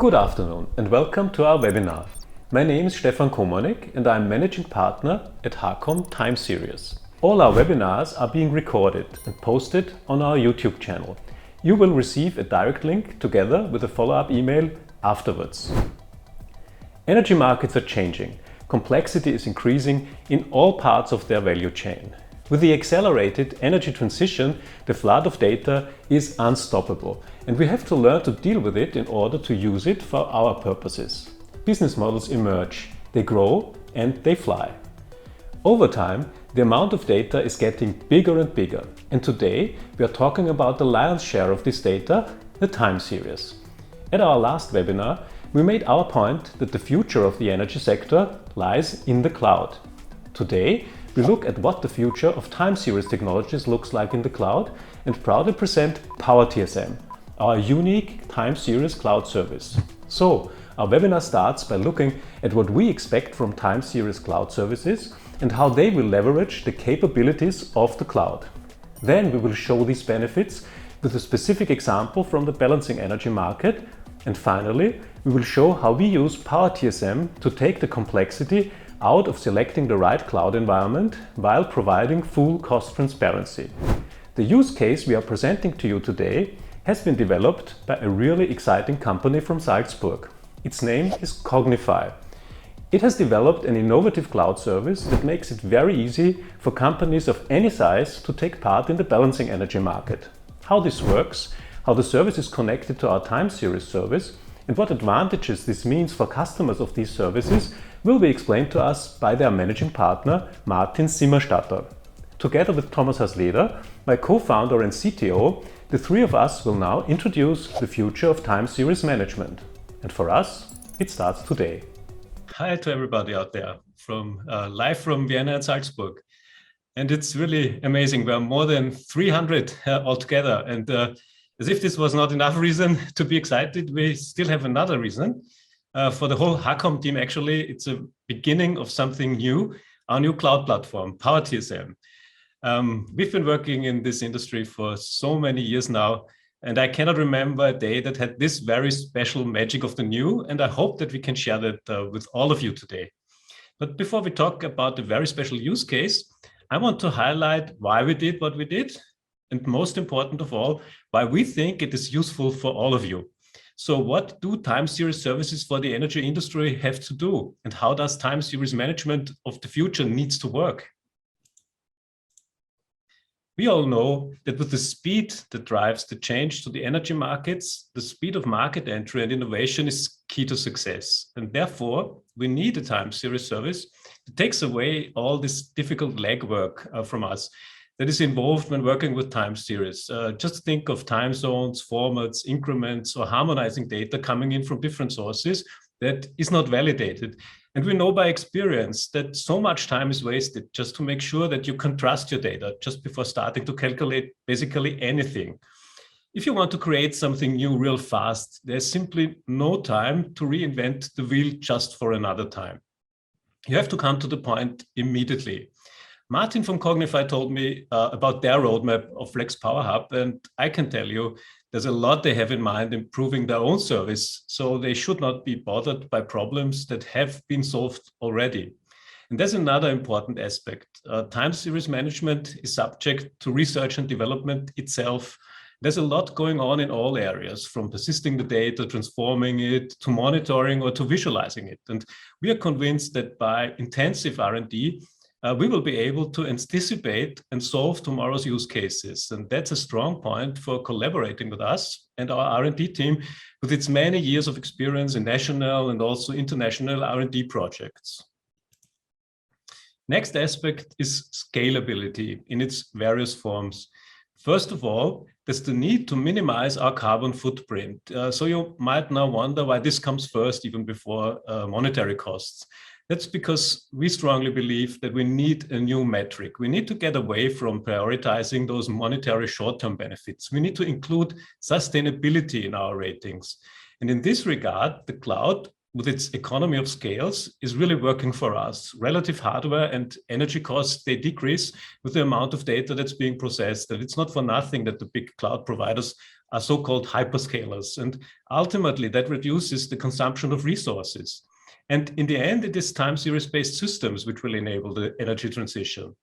Good afternoon and welcome to our webinar. My name is Stefan Komornyik and I am Managing Partner at HAKOM Time Series. All our webinars are being recorded and posted on our YouTube channel. You will receive a direct link together with a follow-up email afterwards. Energy markets are changing. Complexity is increasing in all parts of their value chain. With the accelerated energy transition, the flood of data is unstoppable, and we have to learn to deal with it in order to use it for our purposes. Business models emerge, they grow, and they fly. Over time, the amount of data is getting bigger and bigger, and today we are talking about the lion's share of this data, the time series. At our last webinar, we made our point that the future of the energy sector lies in the cloud. Today, we look at what the future of time series technologies looks like in the cloud and proudly present PowerTSM, our unique time series cloud service. So, our webinar starts by looking at what we expect from time series cloud services and how they will leverage the capabilities of the cloud. Then we will show these benefits with a specific example from the balancing energy market. And finally, we will show how we use PowerTSM to take the complexity out of selecting the right cloud environment while providing full cost transparency. The use case we are presenting to you today has been developed by a really exciting company from Salzburg. Its name is cognify. It has developed an innovative cloud service that makes it very easy for companies of any size to take part in the balancing energy market. How this works, how the service is connected to our time series service, and what advantages this means for customers of these services will be explained to us by their managing partner, Martin Simmerstatter. Together with Thomas Hasleder, my co-founder and CTO, the three of us will now introduce the future of time series management. And for us, it starts today. Hi to everybody out there, live from Vienna and Salzburg. And it's really amazing. We are more than 300 altogether. And as if this was not enough reason to be excited, we still have another reason. For the whole HAKOM team, actually, it's a beginning of something new, our new cloud platform, PowerTSM. We've been working in this industry for so many years now, and I cannot remember a day that had this very special magic of the new, and I hope that we can share that with all of you today. But before we talk about the very special use case, I want to highlight why we did what we did, and most important of all, why we think it is useful for all of you. So what do time series services for the energy industry have to do? And how does time series management of the future needs to work? We all know that with the speed that drives the change to the energy markets, the speed of market entry and innovation is key to success. And therefore, we need a time series service that takes away all this difficult legwork from us that is involved when working with time series. Just think of time zones, formats, increments, or harmonizing data coming in from different sources that is not validated. And we know by experience that so much time is wasted just to make sure that you can trust your data just before starting to calculate basically anything. If you want to create something new real fast, there's simply no time to reinvent the wheel just for another time. You have to come to the point immediately. Martin from Cognify told me about their roadmap of FlexPowerHub, and I can tell you there's a lot they have in mind improving their own service, so they should not be bothered by problems that have been solved already. And there's another important aspect. Time series management is subject to research and development itself. There's a lot going on in all areas, from persisting the data, transforming it, to monitoring or to visualizing it. And we are convinced that by intensive R&D, we will be able to anticipate and solve tomorrow's use cases. And that's a strong point for collaborating with us and our R&D team with its many years of experience in national and also international R&D projects. Next aspect is scalability in its various forms. First of all, there's the need to minimize our carbon footprint. So you might now wonder why this comes first, even before monetary costs. That's because we strongly believe that we need a new metric. We need to get away from prioritizing those monetary short-term benefits. We need to include sustainability in our ratings. And in this regard, the cloud, with its economy of scales, is really working for us. Relative hardware and energy costs, they decrease with the amount of data that's being processed. And it's not for nothing that the big cloud providers are so-called hyperscalers. And ultimately, that reduces the consumption of resources. And in the end, it is time series-based systems which will enable the energy transition.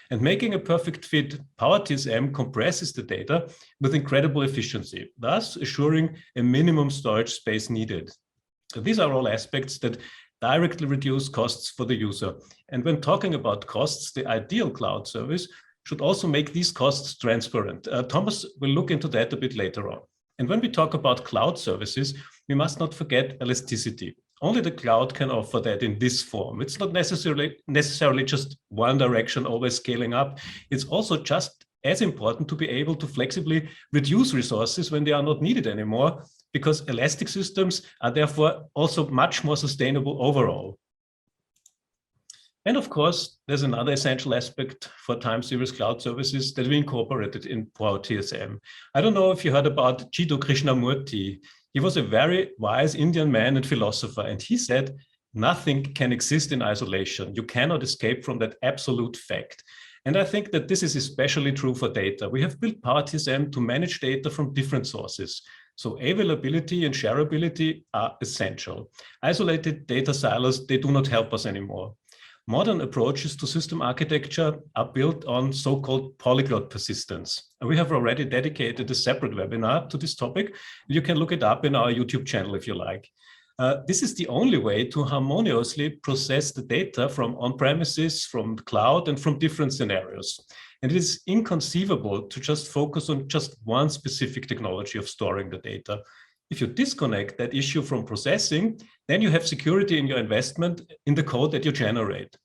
And making a perfect fit, PowerTSM compresses the data with incredible efficiency, thus assuring a minimum storage space needed. So these are all aspects that directly reduce costs for the user. And when talking about costs, the ideal cloud service should also make these costs transparent. Thomas will look into that a bit later on. And when we talk about cloud services, we must not forget elasticity. Only the cloud can offer that in this form. It's not necessarily just one direction, always scaling up. It's also just as important to be able to flexibly reduce resources when they are not needed anymore, because elastic systems are therefore also much more sustainable overall. And of course, there's another essential aspect for time series cloud services that we incorporated in PowerTSM. I don't know if you heard about Jiddu Krishnamurti. He was a very wise Indian man and philosopher, and he said, nothing can exist in isolation. You cannot escape from that absolute fact. And I think that this is especially true for data. We have built PowerTSM to manage data from different sources. So availability and shareability are essential. Isolated data silos, they do not help us anymore. Modern approaches to system architecture are built on so-called polyglot persistence. And we have already dedicated a separate webinar to this topic. You can look it up in our YouTube channel if you like. This is the only way to harmoniously process the data from on-premises, from the cloud, and from different scenarios. And it is inconceivable to just focus on just one specific technology of storing the data. If you disconnect that issue from processing, then you have security in your investment in the code that you generate.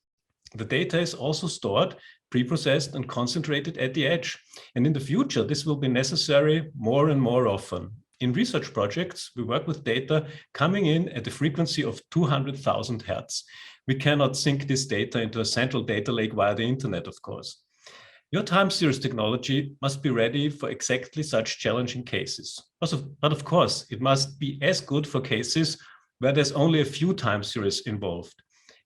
The data is also stored, pre-processed, and concentrated at the edge. And in the future, this will be necessary more and more often. In research projects, we work with data coming in at a frequency of 200,000 hertz. We cannot sync this data into a central data lake via the internet, of course. Your time series technology must be ready for exactly such challenging cases. But of course, it must be as good for cases where there's only a few time series involved.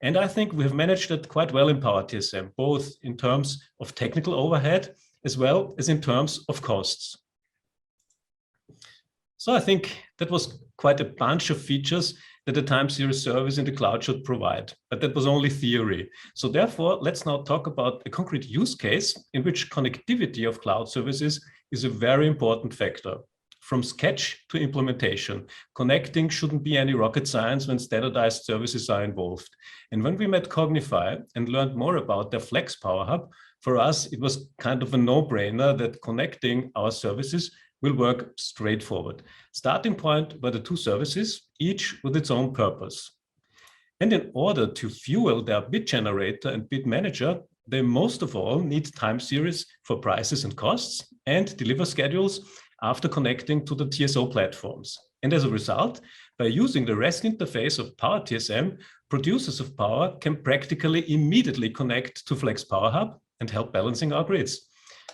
And I think we have managed that quite well in PowerTSM, both in terms of technical overhead, as well as in terms of costs. So I think that was quite a bunch of features that a time series service in the cloud should provide, but that was only theory. So therefore, let's now talk about a concrete use case in which connectivity of cloud services is a very important factor. From sketch to implementation, connecting shouldn't be any rocket science when standardized services are involved. And when we met Cognify and learned more about their FlexPowerHub, for us, it was kind of a no-brainer that connecting our services will work straightforward. Starting point were the two services, each with its own purpose. And in order to fuel their bid generator and bid manager, they most of all need time series for prices and costs and deliver schedules after connecting to the TSO platforms. And as a result, by using the REST interface of PowerTSM, producers of power can practically immediately connect to FlexPowerHub and help balancing our grids.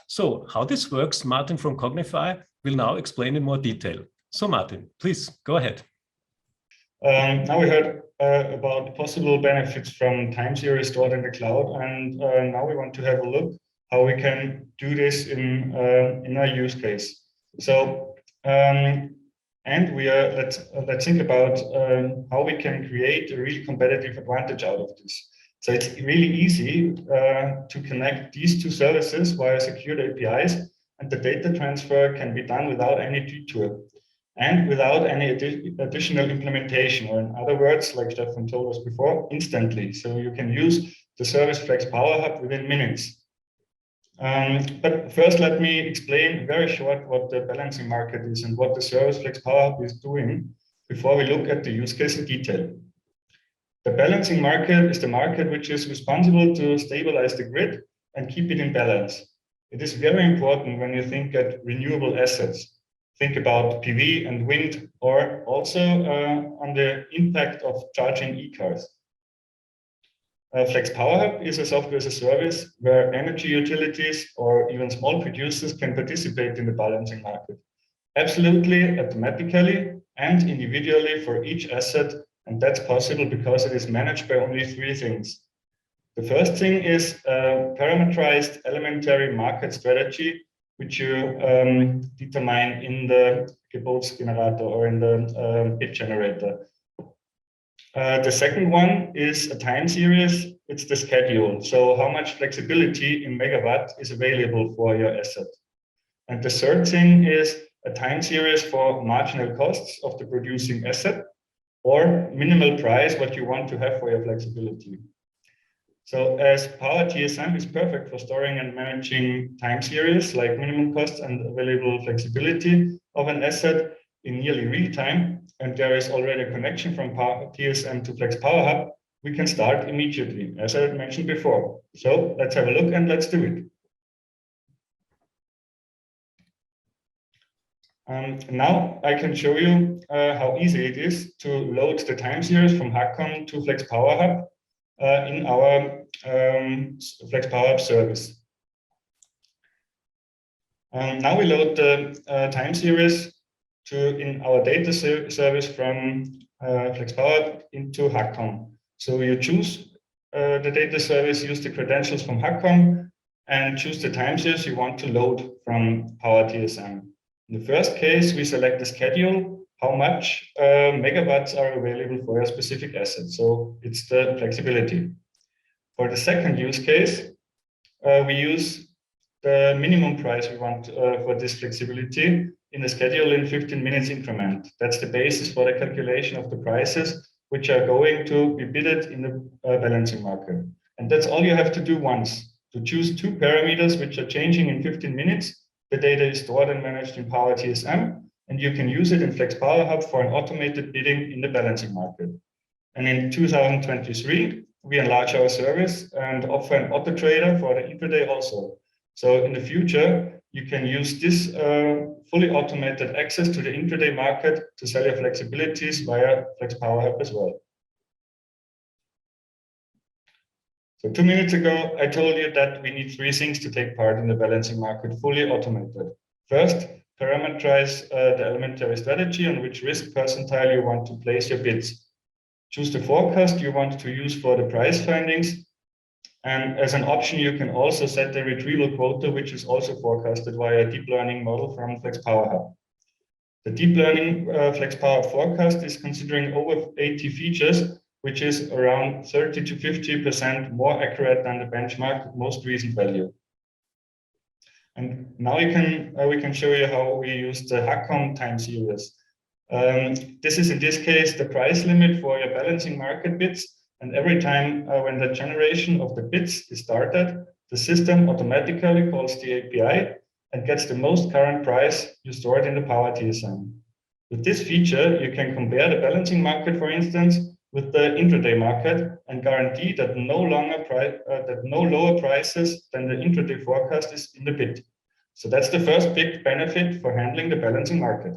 So how this works, Martin from Cognify will now explain in more detail. So Martin, please go ahead. Now we heard about possible benefits from time series stored in the cloud, and now we want to have a look how we can do this in our use case. So, let's think about how we can create a really competitive advantage out of this. So it's really easy to connect these two services via secured APIs, and the data transfer can be done without any detour and without any additional implementation, or in other words, like Stefan told us before, instantly. So you can use the service FlexPowerHub within minutes. But first, let me explain very short what the balancing market is and what the service FlexPowerHub is doing before we look at the use case in detail. The balancing market is the market which is responsible to stabilize the grid and keep it in balance. It is very important when you think at renewable assets. Think about PV and wind, or also on the impact of charging e-cars. FlexPowerHub is a software as a service where energy utilities or even small producers can participate in the balancing market, absolutely automatically and individually for each asset. And that's possible because it is managed by only three things. The first thing is a parameterized elementary market strategy which you determine in the Gebotsgenerator or in the bit generator. The second one is a time series. It's the schedule. So how much flexibility in megawatt is available for your asset. And the third thing is a time series for marginal costs of the producing asset or minimal price, what you want to have for your flexibility. So as PowerTSM is perfect for storing and managing time series like minimum costs and available flexibility of an asset in nearly real time, and there is already a connection from PowerTSM to FlexPowerHub, we can start immediately, as I mentioned before. So let's have a look and let's do it. Now I can show you how easy it is to load the time series from HAKOM to FlexPowerHub in our FlexPowerHub service. Now we load the time series in our data service from FlexPowerHub into HAKOM. So you choose the data service, use the credentials from HAKOM, and choose the time series you want to load from PowerTSM. In the first case, we select the schedule, how much megawatts are available for a specific asset. So it's the flexibility. For the second use case, we use the minimum price we want for this flexibility in the schedule in 15 minutes increment. That's the basis for the calculation of the prices, which are going to be bidded in the balancing market. And that's all you have to do once, to choose two parameters which are changing in 15 minutes. The data is stored and managed in PowerTSM, and you can use it in FlexPowerHub for an automated bidding in the balancing market. And in 2023, we enlarge our service and offer an auto trader for the intraday also. So in the future, you can use this fully automated access to the intraday market to sell your flexibilities via FlexPowerHub as well. So 2 minutes ago, I told you that we need three things to take part in the balancing market fully automated. First, parameterize the elementary strategy on which risk percentile you want to place your bids. Choose the forecast you want to use for the price findings. And as an option, you can also set the retrieval quota, which is also forecasted via a deep learning model from FlexPowerHub. The deep learning FlexPowerHub forecast is considering over 80 features, which is around 30 to 50% more accurate than the benchmark most recent value. And now we can show you how we use the HAKOM time series. This is in this case the price limit for your balancing market bids. And every time when the generation of the bids is started, the system automatically calls the API and gets the most current price you stored in the PowerTSM. With this feature, you can compare the balancing market, for instance, with the intraday market and guarantee that no lower prices than the intraday forecast is in the bid. So that's the first big benefit for handling the balancing market.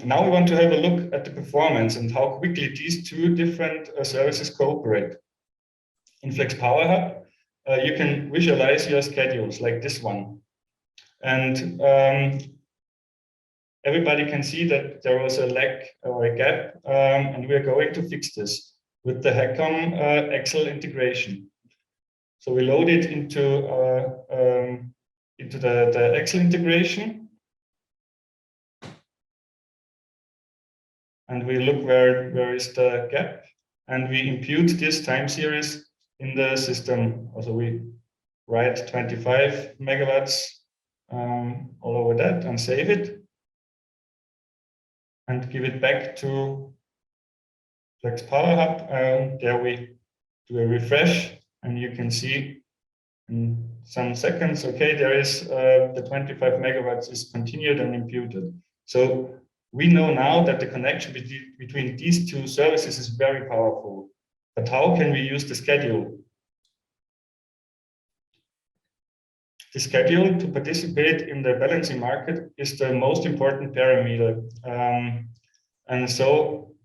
Now we want to have a look at the performance and how quickly these two different services cooperate. In FlexPowerHub, you can visualize your schedules like this one. And everybody can see that there was a lag or a gap, and we are going to fix this with the HAKOM Excel integration. So we load it into the Excel integration. And we look where is the gap, and we impute this time series in the system. Also, we write 25 megawatts all over that and save it and give it back to FlexPowerHub. There we do a refresh, and you can see in some seconds, okay, there is the 25 megawatts is continued and imputed. So we know now that the connection between these two services is very powerful. But how can we use the schedule? The schedule to participate in the balancing market is the most important parameter. And so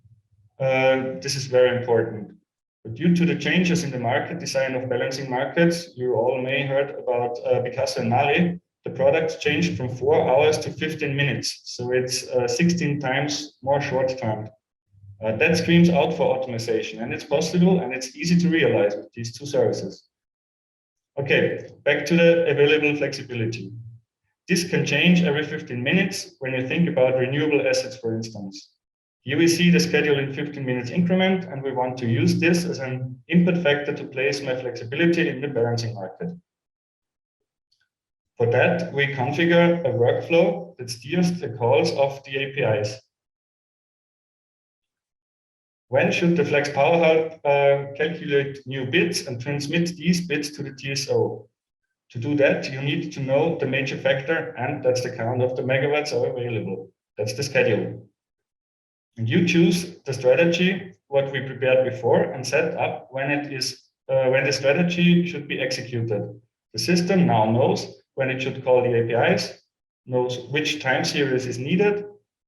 this is very important. But due to the changes in the market design of balancing markets, you all may heard about Picasso and Mari. The product changed from 4 hours to 15 minutes. So it's 16 times more short-term. That screams out for optimization, and it's possible and it's easy to realize with these two services. Okay, back to the available flexibility. This can change every 15 minutes when you think about renewable assets, for instance. Here we see the schedule in 15 minutes increment, and we want to use this as an input factor to place my flexibility in the balancing market. For that, we configure a workflow that steers the calls of the APIs. When should the FlexPowerHub calculate new bits and transmit these bits to the TSO? To do that, you need to know the major factor, and that's the count of the megawatts are available. That's the schedule. And you choose the strategy, what we prepared before, and set up when the strategy should be executed. The system now knows when it should call the APIs, knows which time series is needed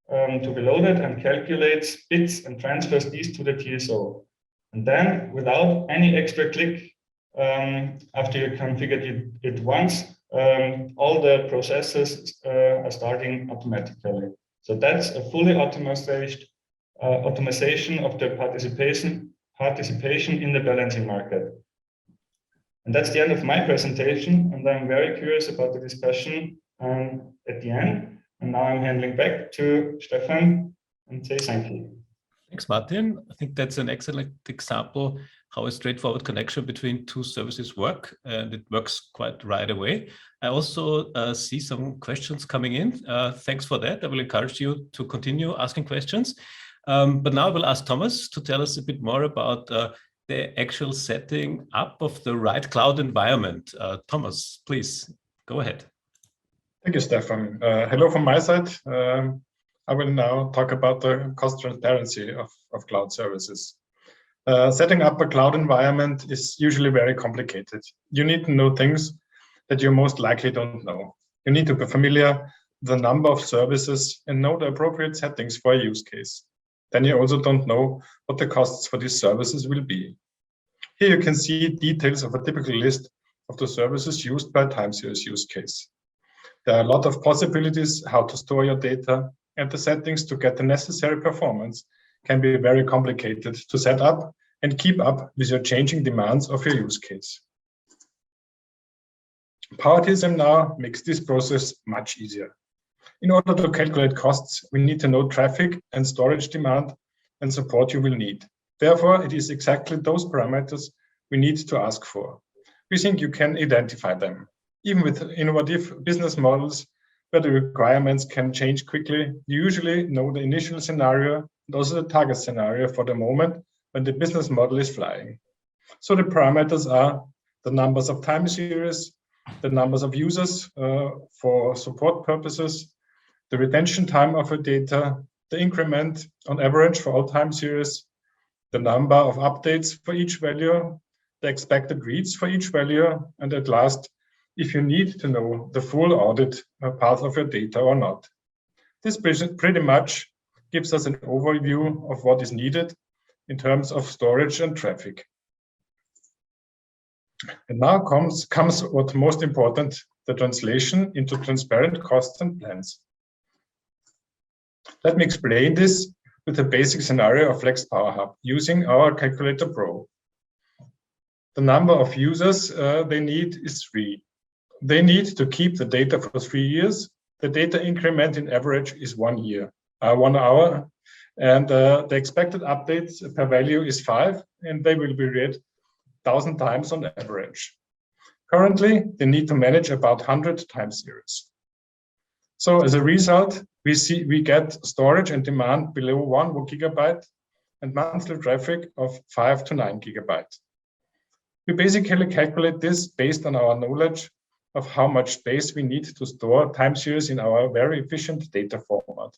to be loaded, and calculates bits and transfers these to the TSO. And then, without any extra click, after you configured it once, all the processes are starting automatically. So that's a fully automation of the participation in the balancing market. And that's the end of my presentation, and I'm very curious about the discussion at the end. And now I'm handing back to Stefan and say thank you. Thanks, Martin. I think that's an excellent example how a straightforward connection between two services work, and it works quite right away. I also see some questions coming in. Thanks for that. I will encourage you to continue asking questions. But now I will ask Thomas to tell us a bit more about the actual setting up of the right cloud environment. Thomas, please go ahead. Thank you, Stefan. Hello from my side. I will now talk about the cost transparency of cloud services. Setting up a cloud environment is usually very complicated. You need to know things that you most likely don't know. You need to be familiar with the number of services and know the appropriate settings for a use case. Then you also don't know what the costs for these services will be. Here you can see details of a typical list of the services used by a time series use case. There are a lot of possibilities how to store your data, and the settings to get the necessary performance can be very complicated to set up and keep up with your changing demands of your use case. PowerTSM now makes this process much easier. In order to calculate costs, we need to know traffic and storage demand and support you will need. Therefore, it is exactly those parameters we need to ask for. We think you can identify them. Even with innovative business models where the requirements can change quickly, you usually know the initial scenario and also the target scenario for the moment when the business model is flying. So the parameters are the numbers of time series, the numbers of users for support purposes, the retention time of your data, the increment on average for all time series, the number of updates for each value, the expected reads for each value, and at last, if you need to know the full audit path of your data or not. This pretty much gives us an overview of what is needed in terms of storage and traffic. And now comes what's most important, the translation into transparent costs and plans. Let me explain this with a basic scenario of FlexPowerHub using our Calculator Pro. The number of users they need is 3. They need to keep the data for 3 years. The data increment in average is 1 year, 1 hour, and the expected updates per value is 5, and they will be read 1,000 times on average. Currently, they need to manage about 100 time series. So as a result, we get storage and demand below 1 gigabyte and monthly traffic of 5 to 9 gigabytes. We basically calculate this based on our knowledge of how much space we need to store time series in our very efficient data format.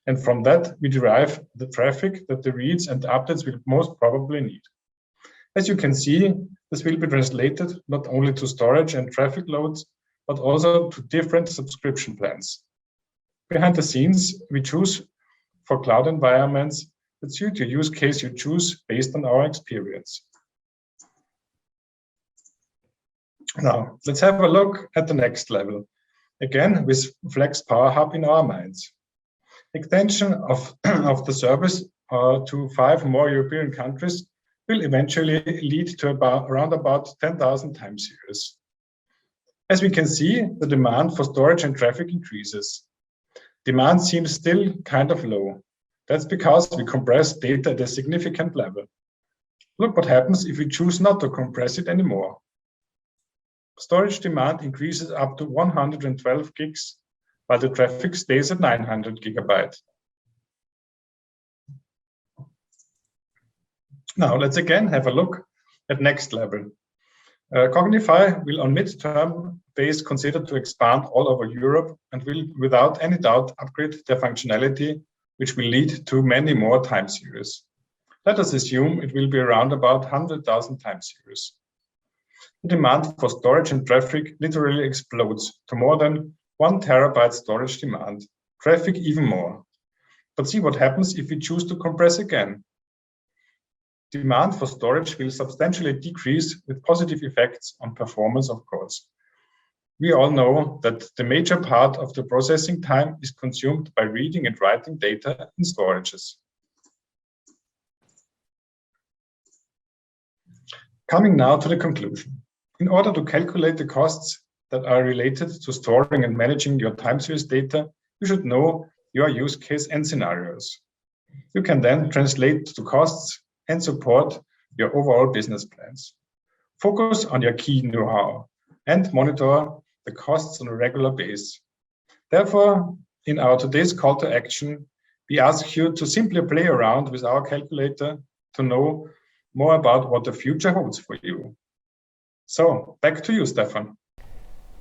And from that, we derive the traffic that the reads and the updates will most probably need. As you can see, this will be translated not only to storage and traffic loads, but also to different subscription plans. Behind the scenes, we choose for cloud environments that suit your use case you choose based on our experience. Now, let's have a look at the next level, again with FlexPowerHub in our minds. Extension of the service to 5 more European countries will eventually lead to around 10,000 time series. As we can see, the demand for storage and traffic increases. Demand seems still kind of low. That's because we compress data at a significant level. Look what happens if we choose not to compress it anymore. Storage demand increases up to 112 gigs, while the traffic stays at 900 gigabytes. Now let's again have a look at next level. Cognify will on mid-term base consider to expand all over Europe and will without any doubt upgrade their functionality, which will lead to many more time series. Let us assume it will be around about 100,000 time series. The demand for storage and traffic literally explodes to more than 1 terabyte storage demand, traffic even more. But see what happens if we choose to compress again. Demand for storage will substantially decrease with positive effects on performance, of course. We all know that the major part of the processing time is consumed by reading and writing data in storages. Coming now to the conclusion. In order to calculate the costs that are related to storing and managing your time series data, you should know your use case and scenarios. You can then translate the costs and support your overall business plans. Focus on your key know-how and monitor the costs on a regular basis. Therefore, in our today's call to action, we ask you to simply play around with our calculator to know more about what the future holds for you. So, back to you, Stefan.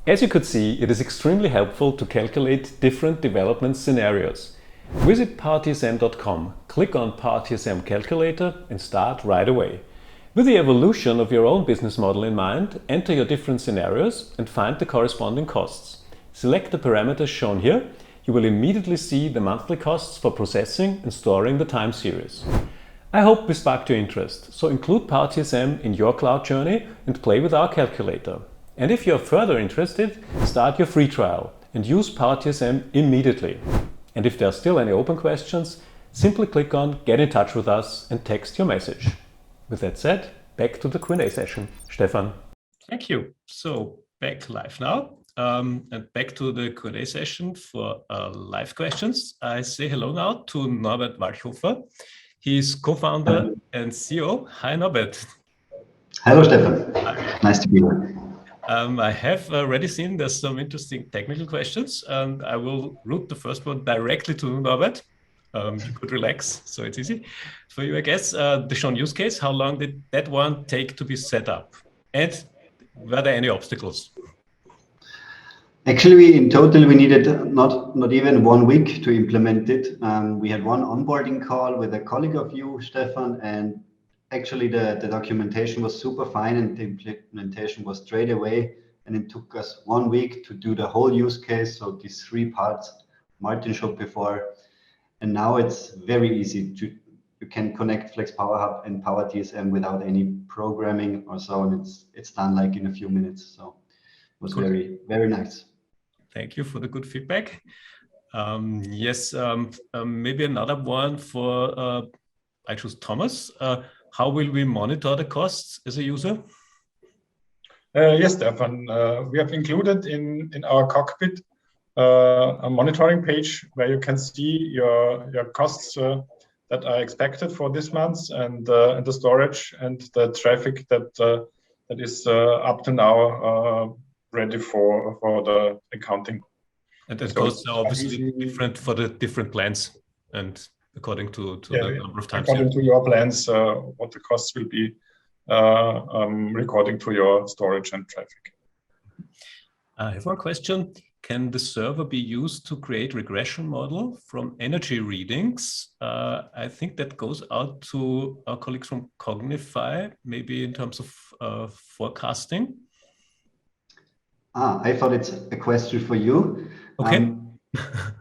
As you could see, it is extremely helpful to calculate different development scenarios. Visit PowerTSM.com, click on PowerTSM Calculator and start right away. With the evolution of your own business model in mind, enter your different scenarios and find the corresponding costs. Select the parameters shown here. You will immediately see the monthly costs for processing and storing the time series. I hope we sparked your interest, so include PowerTSM in your cloud journey and play with our calculator. And if you are further interested, start your free trial and use PowerTSM immediately. And if there are still any open questions, simply click on Get in touch with us and text your message. With that said, back to the Q&A session. Stefan. Thank you. So back live now and back to the Q&A session for live questions. I say hello now to Norbert Walchhofer. He's co-founder and CEO. Hi, Norbert. Hello, Stefan. Nice to be here. I have already seen there's some interesting technical questions, and I will route the first one directly to Norbert. You could relax, so it's easy for you, I guess. The shown use case, how long did that one take to be set up? And were there any obstacles? Actually, in total, we needed not even 1 week to implement it. We had one onboarding call with a colleague of you, Stefan, and actually the documentation was super fine and the implementation was straight away. And it took us 1 week to do the whole use case. So these 3 parts Martin showed before. And now it's very easy you can connect FlexPowerHub and PowerTSM without any programming or so. And it's done like in a few minutes. So it was very, very nice. Thank you for the good feedback. Yes, maybe another one for, I choose Thomas. How will we monitor the costs as a user? Yes, Stefan. We have included in our cockpit a monitoring page where you can see your costs that are expected for this month and the storage and the traffic that is up to now ready for the accounting. And the costs are obviously different for the different plans and according to the number of times. According to your plans, what the costs will be according to your storage and traffic. I have one question. Can the server be used to create regression model from energy readings? I think that goes out to our colleagues from Cognify, maybe in terms of forecasting. I thought it's a question for you. Okay.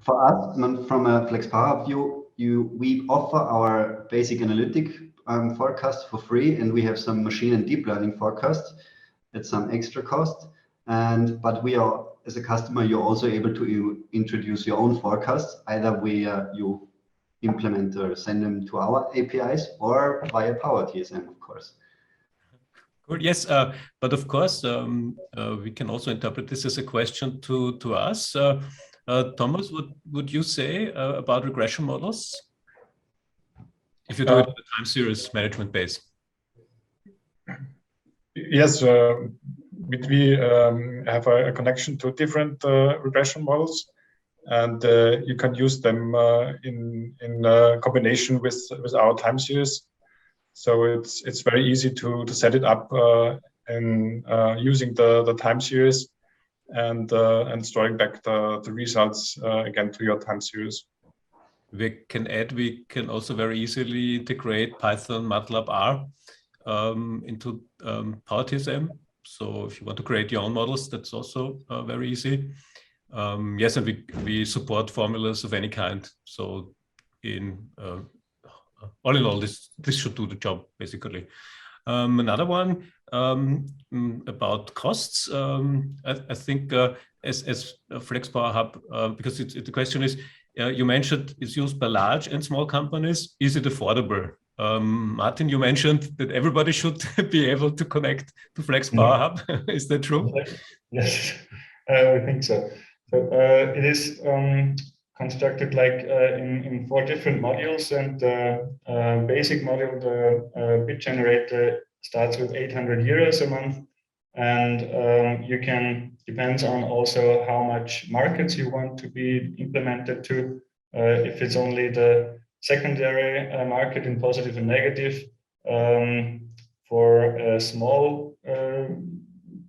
For us, from a FlexPowerHub view, we offer our basic analytic forecast for free, and we have some machine and deep learning forecasts at some extra cost. But we are, as a customer, you're also able to introduce your own forecasts, either you implement or send them to our APIs or via PowerTSM, of course. Good. Yes, but of course, we can also interpret this as a question to us. Thomas, what would you say about regression models if you do it on the time series management base? Yes, we have a connection to different regression models, and you can use them in combination with our time series. So it's very easy to set it up in using the time series and storing back the results again to your time series. We can also very easily integrate Python, MATLAB, R into PowerTSM. So if you want to create your own models, that's also very easy. Yes, and we support formulas of any kind. So all in all, this should do the job basically. Another one about costs. I think as FlexPowerHub, because the question is, you mentioned it's used by large and small companies. Is it affordable? Martin, you mentioned that everybody should be able to connect to FlexPowerHub. Is that true? Yes, I think so. So it is constructed like in 4 different modules, and the basic module, the bit generator, starts with 800 euros a month, and you can, depends on also how much markets you want to be implemented to. If it's only the secondary market in positive and negative, for a small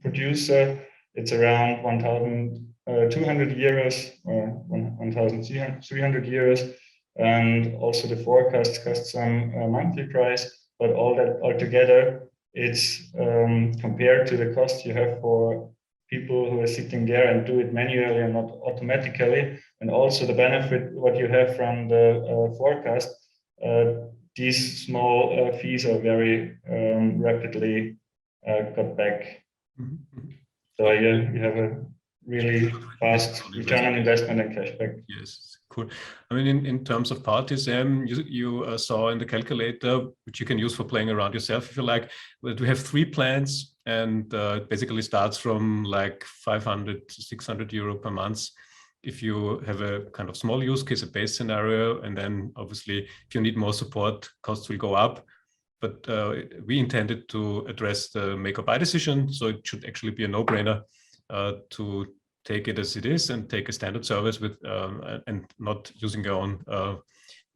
producer, it's around 1,200 euros or 1,300 euros, and also the forecast costs some monthly price. But all that altogether, it's compared to the cost you have for people who are sitting there and do it manually and not automatically, and also the benefit what you have from the forecast. These small fees are very rapidly cut back. Mm-hmm. So you have a really fast return on investment and cashback. Yes, cool. I mean, in terms of PowerTSM, you saw in the calculator, which you can use for playing around yourself if you like, that we have 3 plans, and it basically starts from like 500 to 600 euro per month. If you have a kind of small use case, a base scenario, and then obviously if you need more support, costs will go up. But we intended to address the make or buy decision, so it should actually be a no-brainer to take it as it is and take a standard service with and not using your own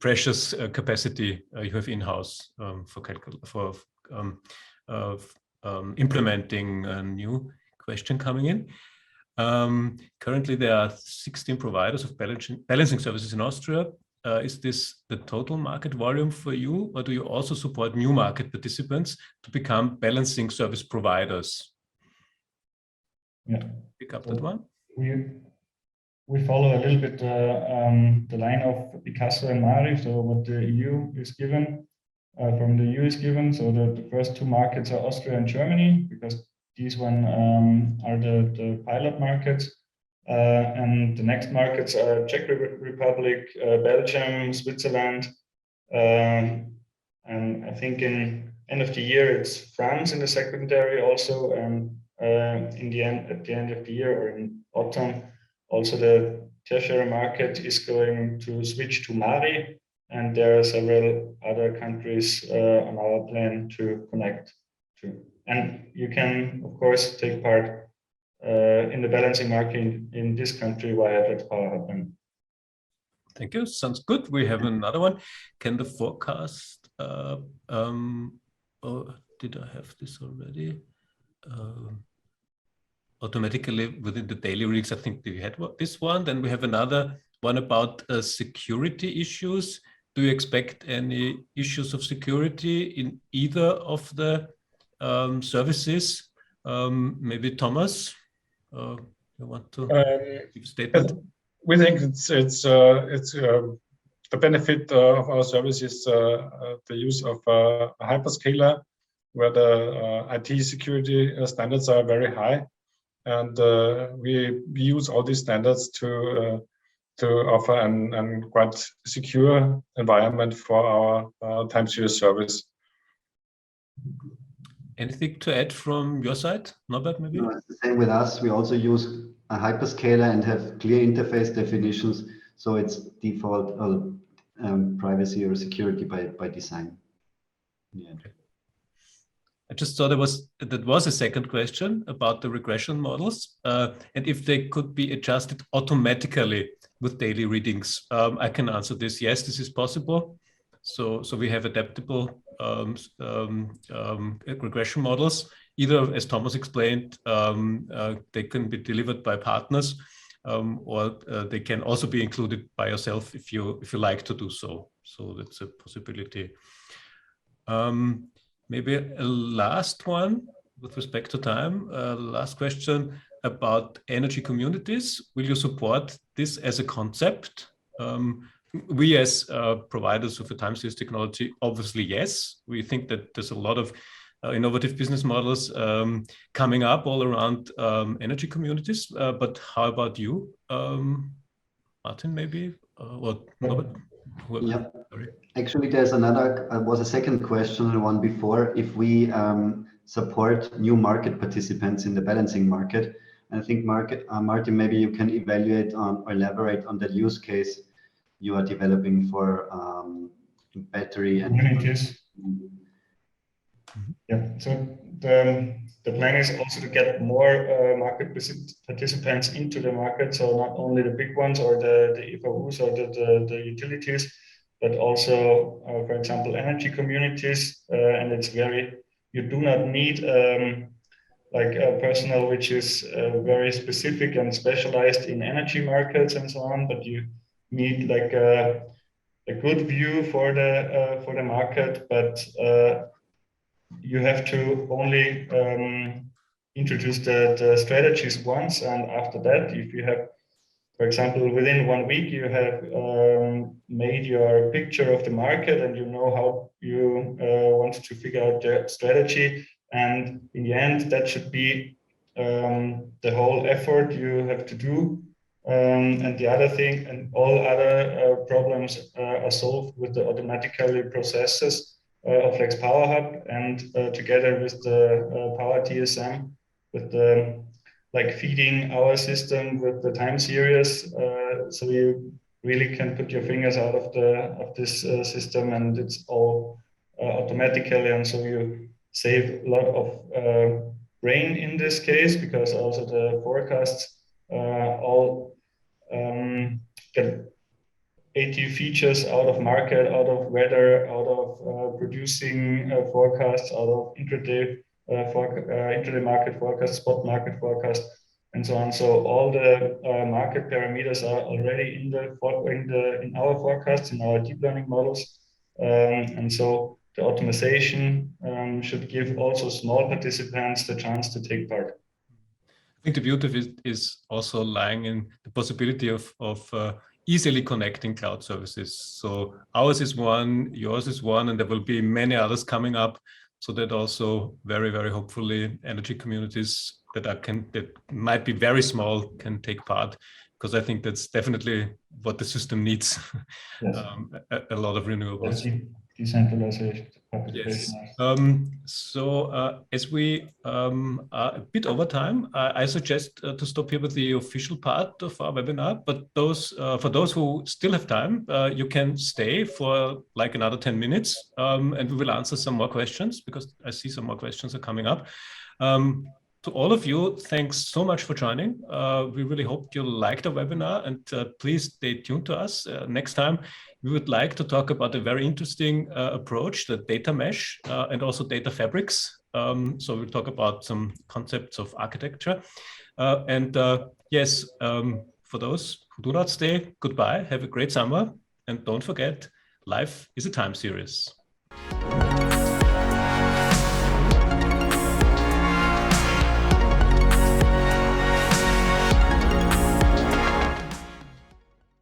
precious capacity you have in-house for implementing a new question coming in. Currently, there are 16 providers of balancing services in Austria. Is this the total market volume for you, or do you also support new market participants to become balancing service providers? Yeah. Pick up that one. We follow a little bit the line of Picasso and Mari. So what the EU is given, from the EU is given. So the first 2 markets are Austria and Germany, because these one are the pilot markets. And the next markets are Czech Republic, Belgium, Switzerland, and I think in end of the year it's France in the secondary also, and at the end of the year or in autumn, also the tertiary market is going to switch to Mari, and there are several other countries on our plan to connect to. And you can, of course, take part in the balancing market in this country via FlexPowerHub. Thank you. Sounds good. We have another one. Can the forecast? Oh, did I have this already? Automatically within the daily reads, I think we had this one. Then we have another one about security issues. Do you expect any issues of security in either of the services? Maybe Thomas, you want to give a statement? We think it's the benefit of our service is the use of a hyperscaler, where the IT security standards are very high, and we use all these standards to offer an quite secure environment for our time series service. Anything to add from your side, Norbert, maybe? No, it's the same with us. We also use a hyperscaler and have clear interface definitions. So it's default privacy or security by design. Yeah. I just thought that was a second question about the regression models, and if they could be adjusted automatically with daily readings. I can answer this. Yes, this is possible. So we have adaptable regression models. Either, as Thomas explained, they can be delivered by partners, or they can also be included by yourself if you like to do so. So that's a possibility. Maybe a last one with respect to time. Last question about energy communities. Will you support this as a concept? We as providers of a time series technology, obviously, yes. We think that there's a lot of innovative business models coming up all around energy communities. But how about you, Martin, maybe? Or Robert? Yeah. Actually, there's was a second question, the one before, if we support new market participants in the balancing market. And I think Martin, maybe you can evaluate or elaborate on that use case you are developing for battery and communities. Yeah, so the plan is also to get more market participants into the market. So not only the big ones or the EVUs or the utilities, but also, for example, energy communities. And you do not need like a personnel which is very specific and specialized in energy markets and so on, but you need like a good view for the market, but you have to only introduce the strategies once, and after that, if you have, for example, within 1 week, you have made your picture of the market and you know how you want to figure out the strategy, and in the end, that should be the whole effort you have to do. And the other thing, and all other problems are solved with the automatically processes of FlexPowerHub, and together with the PowerTSM, with the like feeding our system with the time series, so you really can put your fingers out of this system, and it's all automatically, and so you save a lot of brain in this case, because also the forecasts all get 80 features out of market, out of weather, out of producing forecasts, out of intraday market forecast, spot market forecast, and so on. So all the market parameters are already in our forecasts, in our deep learning models, and so the optimization should give also small participants the chance to take part. I think the beauty of it is also lying in the possibility of easily connecting cloud services. So ours is one, yours is one, and there will be many others coming up. So that also very, very hopefully energy communities that might be very small can take part, because I think that's definitely what the system needs. Yes. A lot of renewables. Decentralization. Yes. So as we are a bit over time, I suggest to stop here with the official part of our webinar. But for those who still have time, you can stay for like another 10 minutes, and we will answer some more questions, because I see some more questions are coming up. To all of you, thanks so much for joining. We really hope you liked the webinar, and please stay tuned to us. Next time, we would like to talk about a very interesting approach, the data mesh, and also data fabrics. So we'll talk about some concepts of architecture. Yes, for those who do not stay, goodbye, have a great summer, and don't forget, life is a time series.